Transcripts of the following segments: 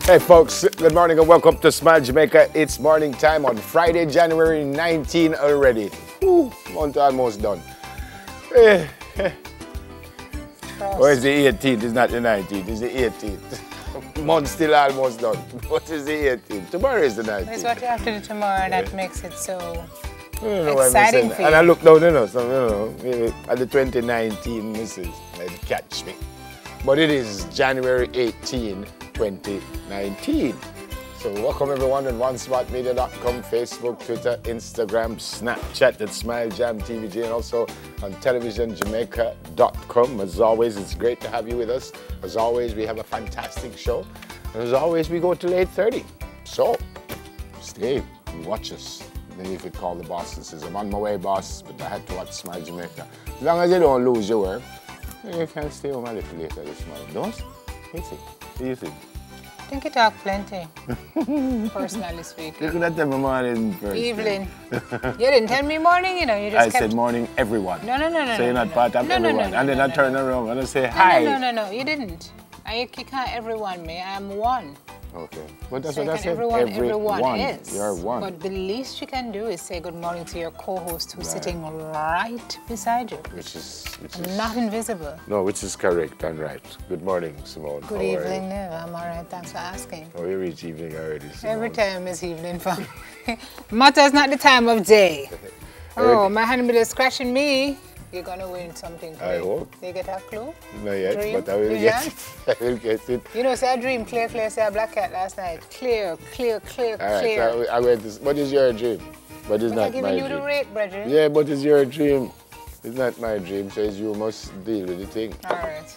Hey folks, good morning and welcome to Smile Jamaica. It's morning time on Friday, January 19 already. Whew, month almost done. Or is the 18th? It's not the 19th, it's the 18th. Month still almost done. What is the 18th? Tomorrow is the 19th. It's what you have to do tomorrow that makes it so exciting for you. And I look down, at the 2019 misses, they'd catch me. But it is January 18, 2019. So welcome everyone on OneSmartMedia.com, Facebook, Twitter, Instagram, Snapchat at SmileJamTVJ, and also on TelevisionJamaica.com. As always, it's great to have you with us. As always, we have a fantastic show. And as always, we go till 8:30. So stay and watch us. Then you could call the boss and says, I'm on my way, boss, but I had to watch Smile Jamaica. As long as you don't lose your work, you can stay home a little later this morning. Don't? What do you think? I think you talk plenty, personally speaking. You could have tell me morning first. Evening. You didn't tell me morning, you know. You just said morning, everyone. No. So you're not part of everyone. And then I turn around and I say, hi. No, you didn't. You can't everyone me. I'm one. Okay. But that's so what I said. Everyone is. You're one. But the least you can do is say good morning to your co-host who's sitting right beside you. Which is not invisible. No, which is correct and right. Good morning, Simone. Good evening, Nev. I'm all right. Thanks for asking. Oh, you reach evening already, Simone. Every time is evening for me. Matters not the time of day. Oh, my hand is scratching me. You're going to win something. I hope. You get a clue? Not yet, dream? But I will get it. I will get it. You know, say I dream clear, say a black cat last night. Clear. All right, so I went to, what is your dream? But it's not my dream. I'm giving you the rate, brethren. Yeah, but it's your dream. It's not my dream, so you must deal with the thing. All right.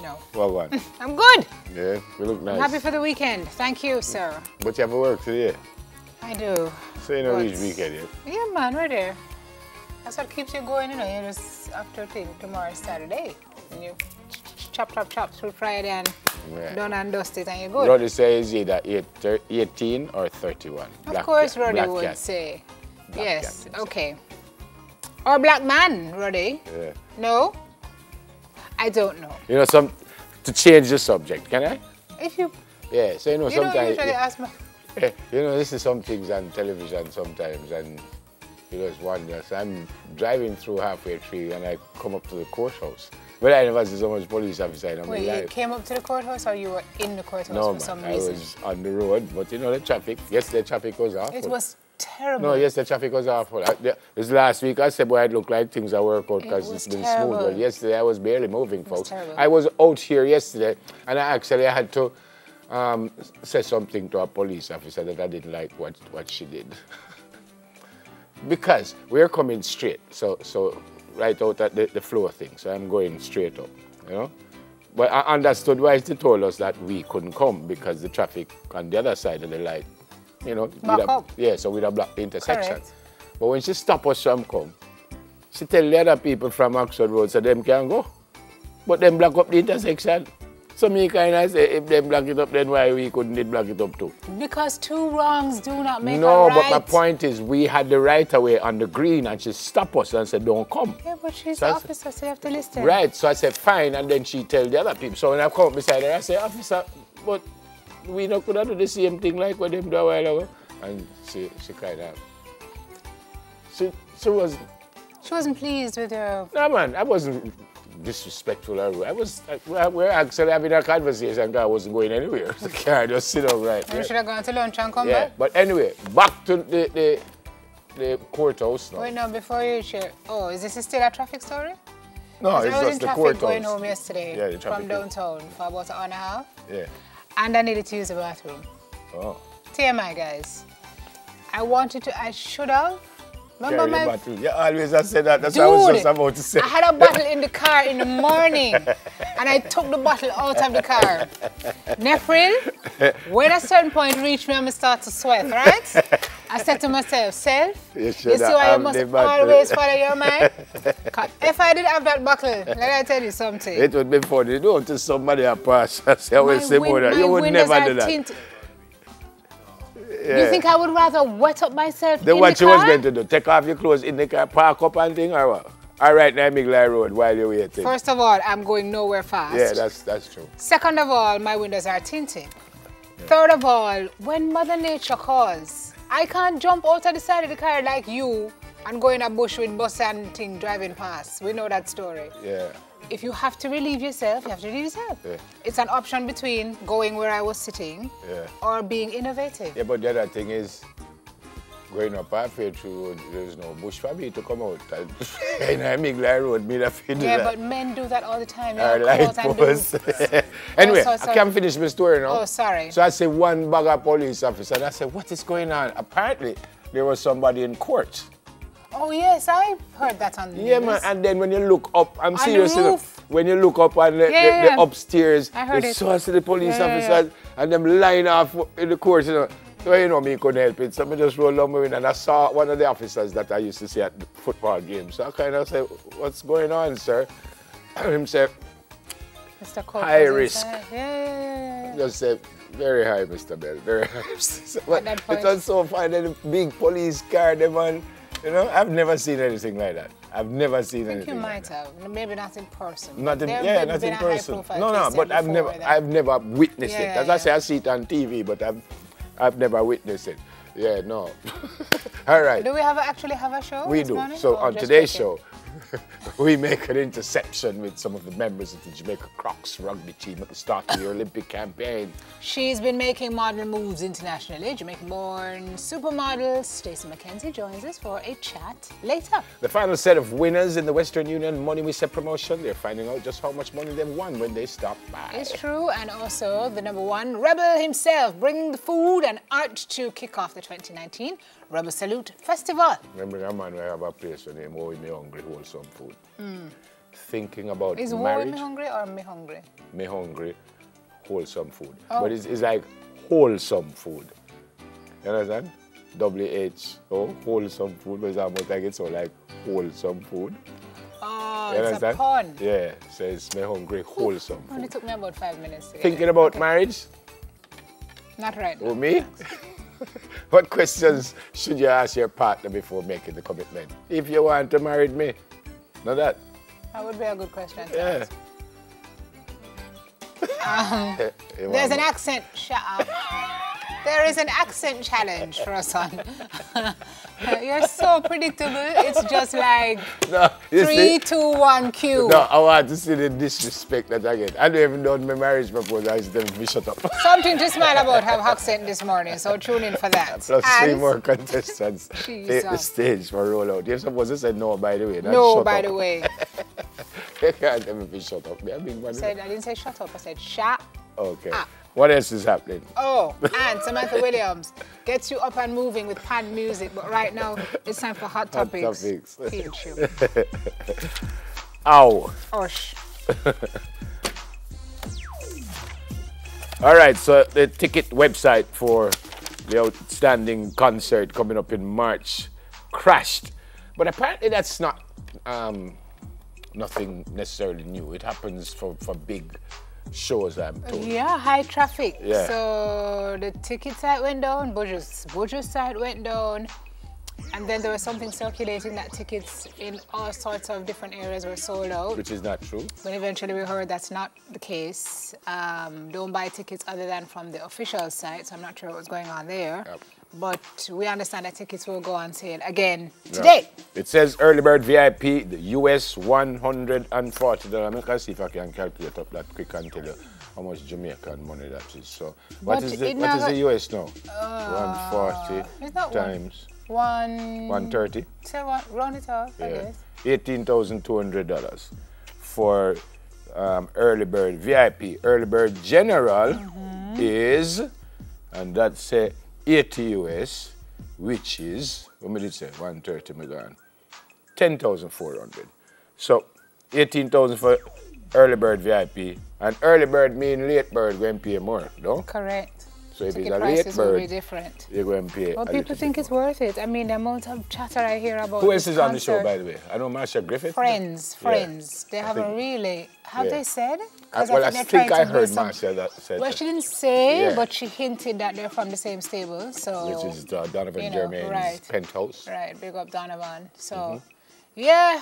No. Well, one. I'm good. Yeah, you look nice. I'm happy for the weekend. Thank you, sir. But you have to work today. I do. So you know which weekend yet? Yeah, man, we're there. That's what keeps you going, you know. You just after tomorrow is Saturday. And you chop through Friday and done and dust it and you're good. Roddy says either 18 or 31. Of course, Roddy would say. Yes, okay. Or black man, Roddy. Yeah. No? I don't know. You know, to change the subject, can I? If you... Yeah, so you know, sometimes... You don't usually ask me... Yeah, you know, this is some things on television sometimes, and you know, it's wonders. I'm driving through halfway through and I come up to the courthouse. But I never see so much police officer in my life. Wait, you came up to the courthouse or you were in the courthouse for some reason? I was on the road, but you know, the traffic, yesterday traffic was awful. It was terrible. No, yesterday traffic was awful. This last week I said, boy, it looked like things are work out because it's been smooth. But yesterday I was barely moving, folks. I was out here yesterday and I had to say something to a police officer that I didn't like what she did. Because we're coming straight, so right out at the floor thing, so I'm going straight up, you know. But I understood why they told us that we couldn't come because the traffic on the other side of the light, you know. So we'd have blocked the intersection. Correct. But when she stopped us from come, she tell the other people from Oxford Road so them can go, but them block up the intersection. So me kind of say, if they block it up, then why we couldn't block it up too? Because two wrongs do not make a right. No, but my point is, we had the right away on the green, and she stopped us and said, don't come. Yeah, but she's the officer, so you have to listen. Right, so I said, fine, and then she tell the other people. So when I come up beside her, I say, officer, but we not could have do the same thing like what them do a while ago. And she kind of, she wasn't pleased with her. No, man, I wasn't disrespectful. We're actually having a conversation because I wasn't going anywhere. The car just sit up right there. You should have gone to lunch and come back. But anyway, back to the courthouse now. Wait, no, before you share. Oh, is this still a traffic story? No, it's just the courthouse. I was in traffic going home yesterday from downtown for about an hour and a half. Yeah. And I needed to use the bathroom. Oh. TMI, guys. I should have. Remember my bottle? You always have said that. That's what I was just about to say. I had a bottle in the car in the morning, and I took the bottle out of the car. Nephrin, when a certain point reached me, I start to sweat, right? I said to myself, self, you see why you must always follow your mind? If I didn't have that bottle, let me tell you something. It would be funny. You don't tell somebody a pass. You would never do that. Yeah. You think I would rather wet up myself then in what the you car? was going to do? Take off your clothes in the car, park up and thing, or what? All right, now Miglai Road while you're waiting. First of all, I'm going nowhere fast. Yeah, that's true. Second of all, my windows are tinted. Third of all, when Mother Nature calls, I can't jump out of the side of the car like you and go in a bush with bus and thing driving past. We know that story. Yeah. If you have to relieve yourself, you have to relieve yourself. Yeah. It's an option between going where I was sitting or being innovative. Yeah, but the other thing is, going up halfway through, there's no bush for me to come out. And I make like road, me that fit Yeah, but men do that all the time. light post. Anyway, I can't finish my story now. Oh, sorry. So I say one bag of police officer, and I said, what is going on? Apparently, there was somebody in court. Oh, yes, I heard that on the news. Yeah, man, and then when you look up, I'm on serious, the roof. When you look up on the upstairs, I heard you it. saw the police officers and them line off in the court, you know. So, you know, me couldn't help it. So I just rolled on my window and I saw one of the officers that I used to see at the football games. So I kind of said, what's going on, sir? And him said, Mr. Court high risk. Yeah. Just said, very high, Mr. Bell, very high. So, At that point. it was so fun, the big police car, them on, you know, I've never seen anything like that. I've never seen anything. I think you might like that. have, maybe not in person. Not in, There not been in a person. high-profile No, case but there before I've never witnessed it. As I say, yeah. I see it on TV, but I've never witnessed it. Yeah, no. All right. Do we actually have a show We this do. morning? So Or on just today's checking? show, we make an interception with some of the members of the Jamaica Crocs rugby team at the start of the Olympic campaign. She's been making model moves internationally. Jamaican-born supermodel Stacey McKenzie joins us for a chat later. The final set of winners in the Western Union Money We Set promotion, they're finding out just how much money they've won when they stop by. It's true, and also the #1 Rebel himself bringing the food and art to kick off the 2019 Rebel Salute Festival. Remember that man, we have a place named Oh Me Hungry, Wholesome Food. Thinking about Is marriage. me hungry or me hungry? Me Hungry, Wholesome Food. Oh. But it's like wholesome food. You understand? WHO, wholesome food, but it's almost like it's all like wholesome food. Oh, You it's understand? a pun. Yeah, so it's Me Hungry, Wholesome Only Food. took me about 5 minutes to get Thinking it. about marriage? Not right now. Or me? What questions should you ask your partner before making the commitment? If you want to marry me? Know that? That would be a good question to Yeah. ask. There's an accent. Shut up. There is an accent challenge for us on. You're so predictable. It's just like No, you 3, see? 2, 1, cue. No, I want to see the disrespect that I get. I don't even know my marriage proposal. I just tell me shut up. Something to smile about have accent this morning, so tune in for that. Plus And 3 more contestants take the Jesus. stage for rollout. You're supposed to say no, by the way. Not no, shut by up. the way. You can't tell me to shut up. Be a big man. I didn't say shut up, I said shut Okay. up. What else is happening? Oh, and Samantha Williams gets you up and moving with pan music, but right now it's time for Hot Topics. Field show. Ow. Osh. All right, so the ticket website for the outstanding concert coming up in March crashed. But apparently that's not nothing necessarily new. It happens for big shows, I'm told. Yeah, high traffic. Yeah. So the ticket site went down, Buju's site went down, and then there was something circulating that tickets in all sorts of different areas were sold out. Which is not true. But eventually we heard that's not the case. Don't buy tickets other than from the official site, so I'm not sure what's going on there. Yep. But we understand that tickets will go on sale again today. It says early bird VIP, the US $140. I'm going to see if I can calculate up that quick and tell you how much Jamaican money that is. So what is the US now? 140 it's not times 130. 130. So what? Round it off, I Yeah. guess. $18,200 for early bird VIP. Early bird general is, and that's 80 US, which is, what did it say? 130 million. 10,400. So 18,000 for early bird VIP, and early bird mean late bird going to pay more, no? Correct. So if it's Ticket a late prices will be bird, different. you're going to pay. Well, a people little think bit it's worth it. I mean, the amount of chatter I hear about Who else this is on the show, concert. by the way? I know Marsha Griffith. Friends. They haven't think- really. Have yeah. they said? Well, I they're think trying I to heard do some- Marsha that said Well, that, she didn't say, Yeah. but she hinted that they're from the same stable. So which is Donovan you know, Germain's right. penthouse. Right, big up Donovan. So, Mm-hmm. yeah,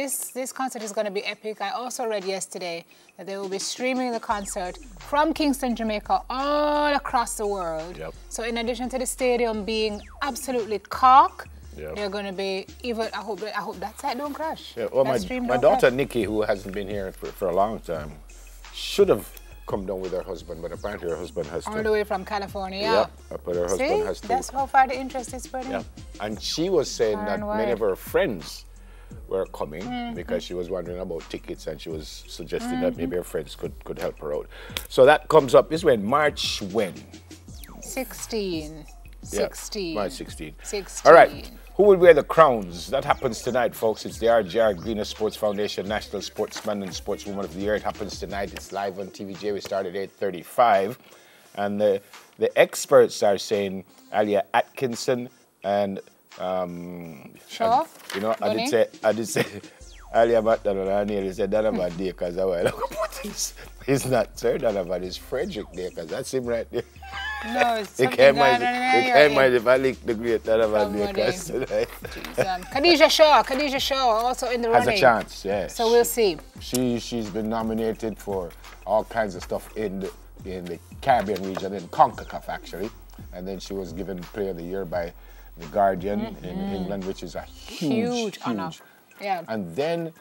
this concert is going to be epic. I also read yesterday that they will be streaming the concert from Kingston, Jamaica, all across the world. Yep. So in addition to the stadium being absolutely cock, Yep. they're going to be even. I hope that site don't crash. Yeah, well, That stream my don't daughter crash. Nikki, who hasn't been here for a long time, should have come down with her husband, but apparently her husband has All to. the way from California. Yep, but her husband See, has to. that's how far the interest is spreading. Yeah, and she was saying Far that and many wide. of her friends were coming Mm-hmm. because she was wondering about tickets, and she was suggesting that Mm-hmm. maybe her friends could help her out. So that comes up. This when March when? 16. Yeah, 16. March 16. 16. All right. Who will wear the crowns? That happens tonight, folks. It's the RGR Greener Sports Foundation National Sportsman and Sportswoman of the Year. It happens tonight. It's live on TVJ. We start at 8:35. And the experts are saying Alia Atkinson and Sure. you know, I Bunny? did say Alia McDonald, I nearly said Donovan Dakers a while ago, but it's not Sir Donovan, it's Frederick Dakers. That's him right there. No, it's You something can't going mind, on in you your can't ear. mind if I lick the great Donovan Somebody. Dakers tonight. Khadijah Shaw also in the Has running. a chance, yes. So we'll see. She's been nominated for all kinds of stuff in the Caribbean region, in CONCACAF actually, and then she was given Player of the Year by the Guardian in England, which is a huge honor. Yeah. And then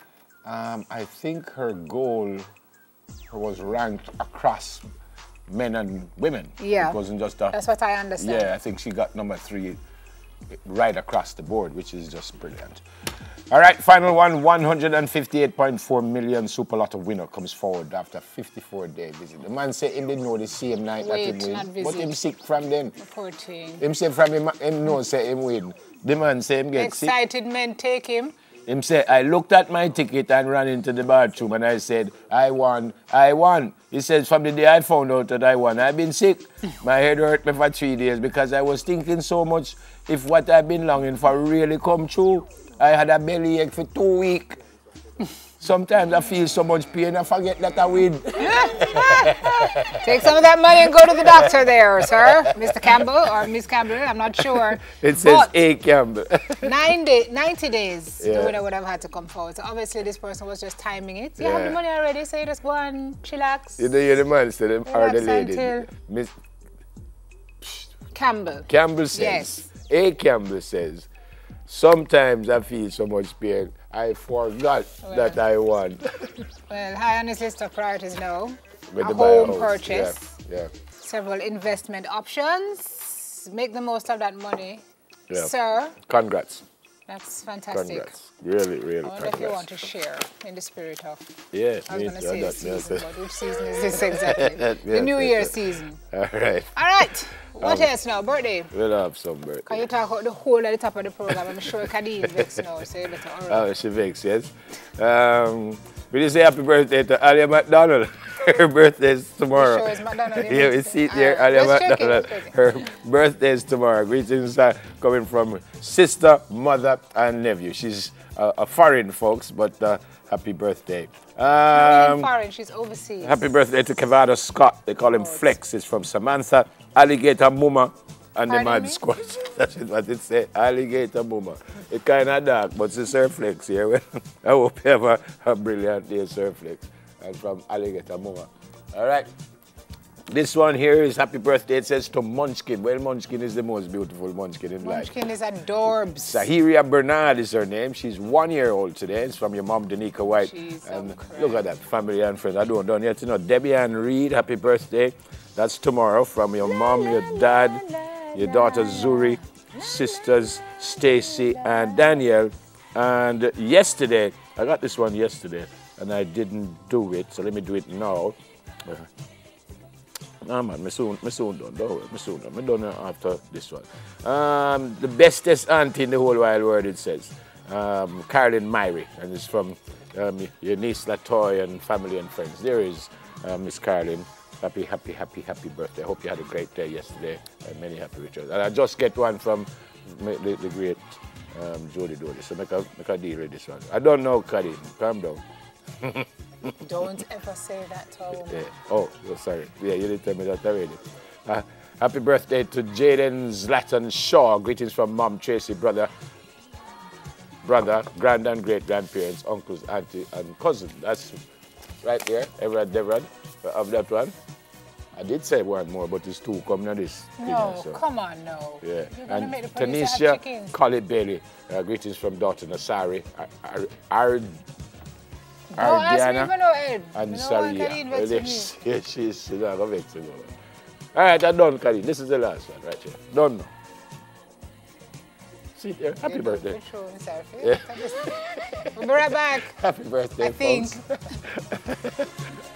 I think her goal was ranked across men and women. Yeah. It wasn't just a. That's what I understand. Yeah, I think she got number 3 right across the board, which is just brilliant. All right, final one, 158.4 million Super Lotto winner comes forward after 54-day visit. The man said him didn't know the same night Wait, that him not win, but visit. him sick from then. Poor thing. Him say from him know say him win. The man say him get sick. Excited men take him. Him say, I looked at my ticket and ran into the bathroom and I said, I won. He says, from the day I found out that I won, I've been sick. My head hurt me for 3 days because I was thinking so much if what I've been longing for really come true. I had a bellyache for 2 weeks. Sometimes I feel so much pain, I forget that I win. Take some of that money and go to the doctor there, sir. Mr. Campbell or Miss Campbell, I'm not sure. It says But A. Campbell. 90 days, Yeah. the winner would have had to come forward. So obviously this person was just timing it. You have Yeah. the money already, so you just go and chillax. You know, you're the man, so them are the Relax lady. until- Miss Campbell. Campbell says, Yes. A. Campbell says, sometimes I feel so much pain, I forgot that I won. Well, high on his list of priorities now. With A the buy a home house. purchase. Yeah. Several investment options. Make the most of that money. Yeah. Sir, Congrats. that's fantastic. Congrats. Really, really I wonder if you want congrats. to share in the spirit of, Yeah, I was going to say that- season, that's- but which season is this exactly? The Yes, New yes, Year yes. season. All right. All right. What else now? Birthday. We'll have some birthday. Can you talk about the whole at the top of the program? I'm sure Khadija is vexed now, so you better hurry. Oh, she vexed, yes. We just say happy birthday to Alia McDonald. Her birthday is tomorrow. Sure it's McDonald, you Yeah, know. we see it here, Alright, Alia let's check it, McDonald. let's check it. Her birthday is tomorrow. Greetings are coming from sister, mother, and nephew. She's a foreign, folks, but happy birthday. Not foreign, she's overseas. Happy birthday to Kevada Scott. They call him Flex. It's from Samantha, Alligator Muma, and the Pardon Mad me? Squad. That's what it says. Alligator Muma. It's kind of dark, but it's Sir Flex here. I hope you have a brilliant day, Sir Flex. And from Alligator Muma. All right. This one here is happy birthday. It says to Munchkin. Well, Munchkin is the most beautiful Munchkin in life. Munchkin is adorbs. Sahiria Bernard is her name. She's 1 year old today. It's from your mom, Danica White. She's And so correct. look at that, family and friends. I don't know yet. You know, Debbie Ann Reed, happy birthday. That's tomorrow from your mom, your dad, your daughter Zuri, sisters Stacy and Danielle. And yesterday, I got this one yesterday, and I didn't do it, so let me do it now. Nah, man, me soon done. Don't worry, me soon done. Me done after this one. The bestest auntie in the whole wide world, it says. Carolyn Myrie, and it's from your niece Latoy and family and friends. There is Miss Carolyn. Happy birthday. I hope you had a great day yesterday, and many happy returns. And I just get one from the great Jody Dodie, so make a deal with this one. I don't know, Karim. Calm down. Don't ever say that to a woman. Yeah. Oh, sorry. Yeah, you didn't tell me that already. Happy birthday to Jaden Zlatan Shaw. Greetings from Mom Tracy, brother brother, grand and great grandparents, uncles, auntie, and cousin. That's right there. Everett, Deverett, of that one. I did say one more, but it's two coming on this. No, so. come on, no. Yeah. You're gonna And make the producer have Tanisha chickens. Collett Bailey, greetings from daughter Nasari, Don't ask me if I know Ed. and No one can Saria. invest in me. Yes, she's not going to vex you. All right, I'm done, Khalid. This is the last one right here. Done now. See there. Happy birthday. Yeah. We'll be right back. Happy birthday, I think. folks.